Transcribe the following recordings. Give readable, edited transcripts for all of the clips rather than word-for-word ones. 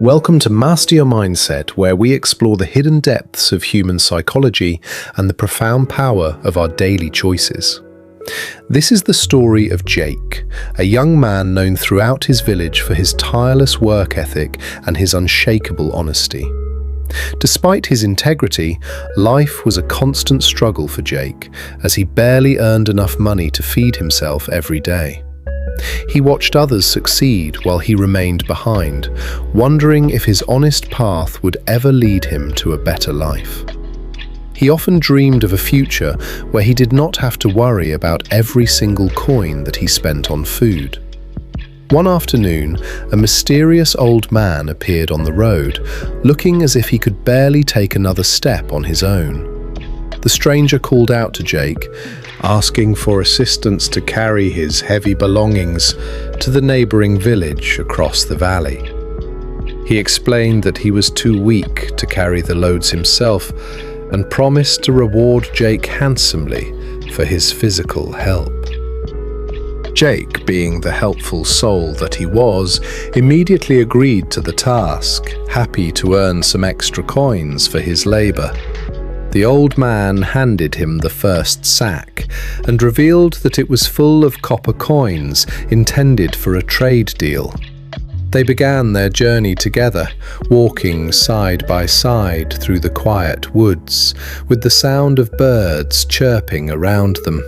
Welcome to Master Your Mindset, where we explore the hidden depths of human psychology and the profound power of our daily choices. This is the story of Jake, a young man known throughout his village for his tireless work ethic and his unshakable honesty. Despite his integrity, life was a constant struggle for Jake, as he barely earned enough money to feed himself every day. He watched others succeed while he remained behind, wondering if his honest path would ever lead him to a better life. He often dreamed of a future where he did not have to worry about every single coin that he spent on food. One afternoon, a mysterious old man appeared on the road, looking as if he could barely take another step on his own. The stranger called out to Jake, asking for assistance to carry his heavy belongings to the neighboring village across the valley. He explained that he was too weak to carry the loads himself and promised to reward Jake handsomely for his physical help. Jake, being the helpful soul that he was, immediately agreed to the task, happy to earn some extra coins for his labor. The old man handed him the first sack and revealed that it was full of copper coins intended for a trade deal. They began their journey together, walking side by side through the quiet woods, with the sound of birds chirping around them.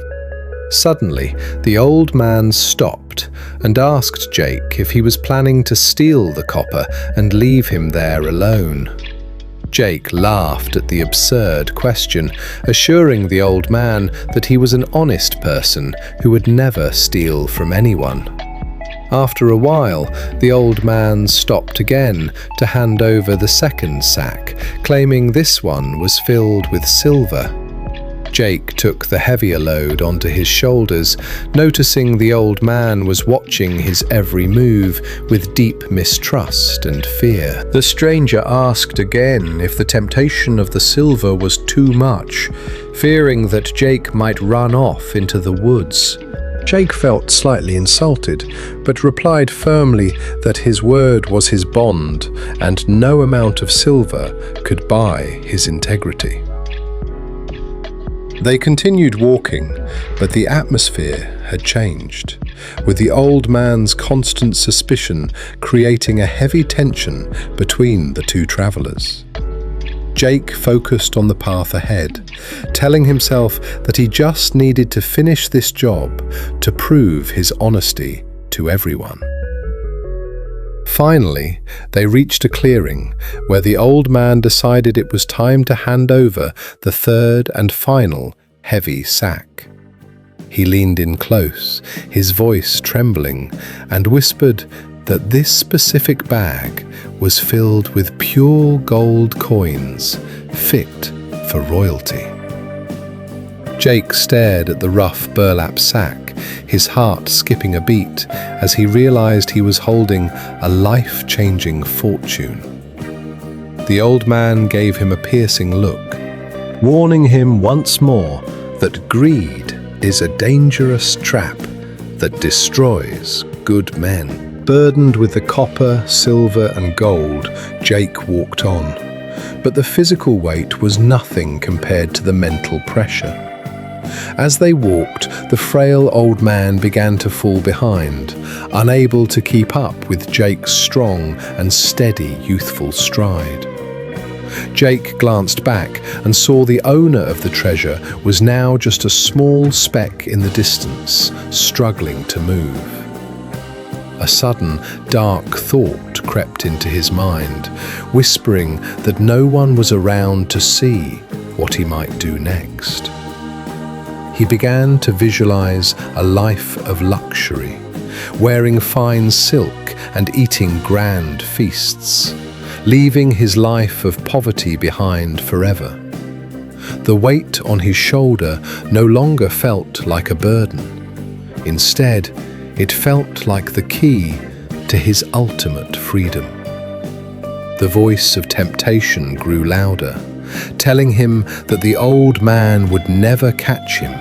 Suddenly, the old man stopped and asked Jake if he was planning to steal the copper and leave him there alone. Jake laughed at the absurd question, assuring the old man that he was an honest person who would never steal from anyone. After a while, the old man stopped again to hand over the second sack, claiming this one was filled with silver. Jake took the heavier load onto his shoulders, noticing the old man was watching his every move with deep mistrust and fear. The stranger asked again if the temptation of the silver was too much, fearing that Jake might run off into the woods. Jake felt slightly insulted, but replied firmly that his word was his bond and no amount of silver could buy his integrity. They continued walking, but the atmosphere had changed, with the old man's constant suspicion creating a heavy tension between the two travelers. Jake focused on the path ahead, telling himself that he just needed to finish this job to prove his honesty to everyone. Finally, they reached a clearing where the old man decided it was time to hand over the third and final heavy sack. He leaned in close, his voice trembling, and whispered that this specific bag was filled with pure gold coins, fit for royalty. Jake stared at the rough burlap sack, his heart skipping a beat as he realized he was holding a life-changing fortune. The old man gave him a piercing look, warning him once more that greed is a dangerous trap that destroys good men. Burdened with the copper, silver, and gold, Jake walked on, but the physical weight was nothing compared to the mental pressure. As they walked, the frail old man began to fall behind, unable to keep up with Jake's strong and steady youthful stride. Jake glanced back and saw the owner of the treasure was now just a small speck in the distance, struggling to move. A sudden, dark thought crept into his mind, whispering that no one was around to see what he might do next. He began to visualize a life of luxury, wearing fine silk and eating grand feasts, leaving his life of poverty behind forever. The weight on his shoulder no longer felt like a burden. Instead, it felt like the key to his ultimate freedom. The voice of temptation grew louder, telling him that the old man would never catch him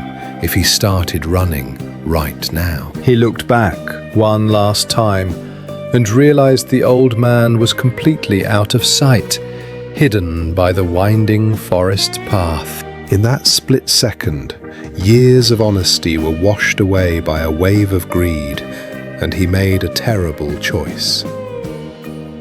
if he started running right now. He looked back one last time and realized the old man was completely out of sight, hidden by the winding forest path. In that split second, years of honesty were washed away by a wave of greed, and he made a terrible choice.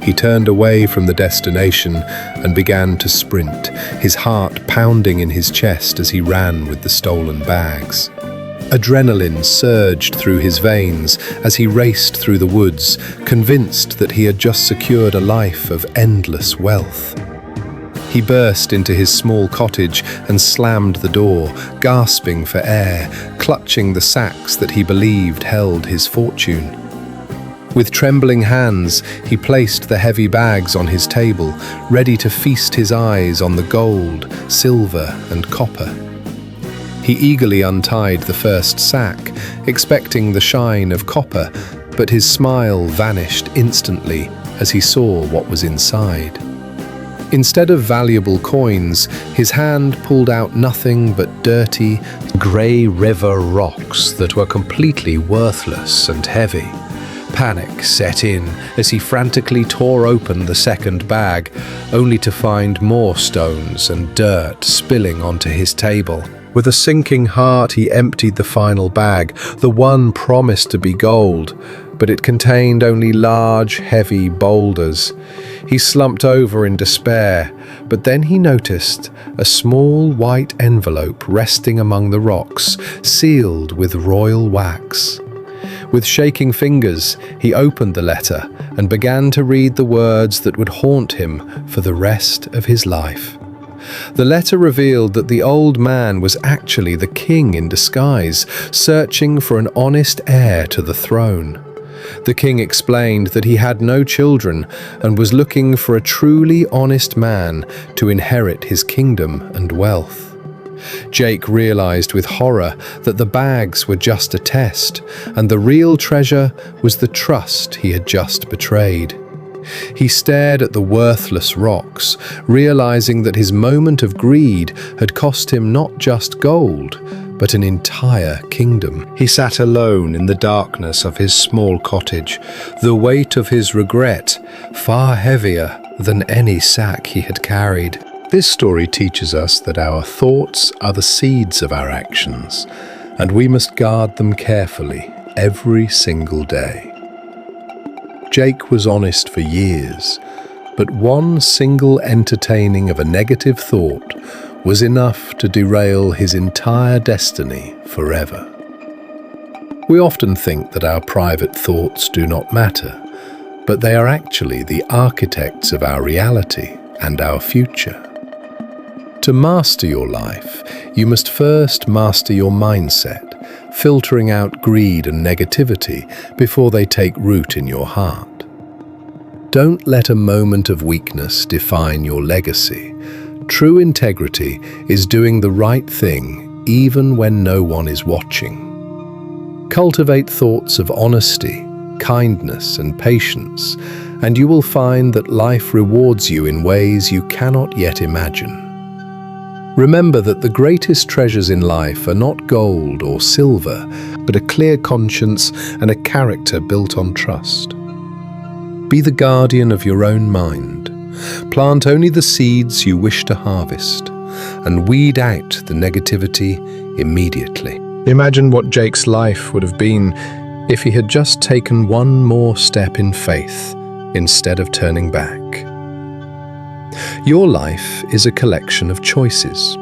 He turned away from the destination and began to sprint, his heart pounding in his chest as he ran with the stolen bags. Adrenaline surged through his veins as he raced through the woods, convinced that he had just secured a life of endless wealth. He burst into his small cottage and slammed the door, gasping for air, clutching the sacks that he believed held his fortune. With trembling hands, he placed the heavy bags on his table, ready to feast his eyes on the gold, silver, and copper. He eagerly untied the first sack, expecting the shine of copper, but his smile vanished instantly as he saw what was inside. Instead of valuable coins, his hand pulled out nothing but dirty, grey river rocks that were completely worthless and heavy. Panic set in as he frantically tore open the second bag, only to find more stones and dirt spilling onto his table. With a sinking heart, he emptied the final bag, the one promised to be gold, but it contained only large, heavy boulders. He slumped over in despair, but then he noticed a small white envelope resting among the rocks, sealed with royal wax. With shaking fingers, he opened the letter and began to read the words that would haunt him for the rest of his life. The letter revealed that the old man was actually the king in disguise, searching for an honest heir to the throne. The king explained that he had no children and was looking for a truly honest man to inherit his kingdom and wealth. Jake realized with horror that the bags were just a test, and the real treasure was the trust he had just betrayed. He stared at the worthless rocks, realizing that his moment of greed had cost him not just gold, but an entire kingdom. He sat alone in the darkness of his small cottage, the weight of his regret far heavier than any sack he had carried. This story teaches us that our thoughts are the seeds of our actions, and we must guard them carefully every single day. Jake was honest for years, but one single entertaining of a negative thought was enough to derail his entire destiny forever. We often think that our private thoughts do not matter, but they are actually the architects of our reality and our future. To master your life, you must first master your mindset, filtering out greed and negativity before they take root in your heart. Don't let a moment of weakness define your legacy. True integrity is doing the right thing even when no one is watching. Cultivate thoughts of honesty, kindness, and patience, and you will find that life rewards you in ways you cannot yet imagine. Remember that the greatest treasures in life are not gold or silver, but a clear conscience and a character built on trust. Be the guardian of your own mind. Plant only the seeds you wish to harvest, and weed out the negativity immediately. Imagine what Jake's life would have been if he had just taken one more step in faith instead of turning back. Your life is a collection of choices,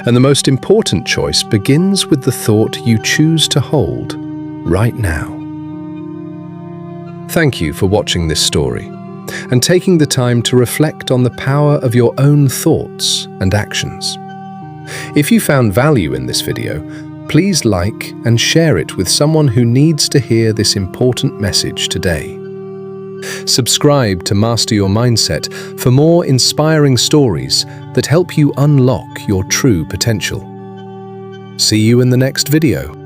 and the most important choice begins with the thought you choose to hold right now. Thank you for watching this story and taking the time to reflect on the power of your own thoughts and actions. If you found value in this video, please like and share it with someone who needs to hear this important message today. Subscribe to Master Your Mindset for more inspiring stories that help you unlock your true potential. See you in the next video.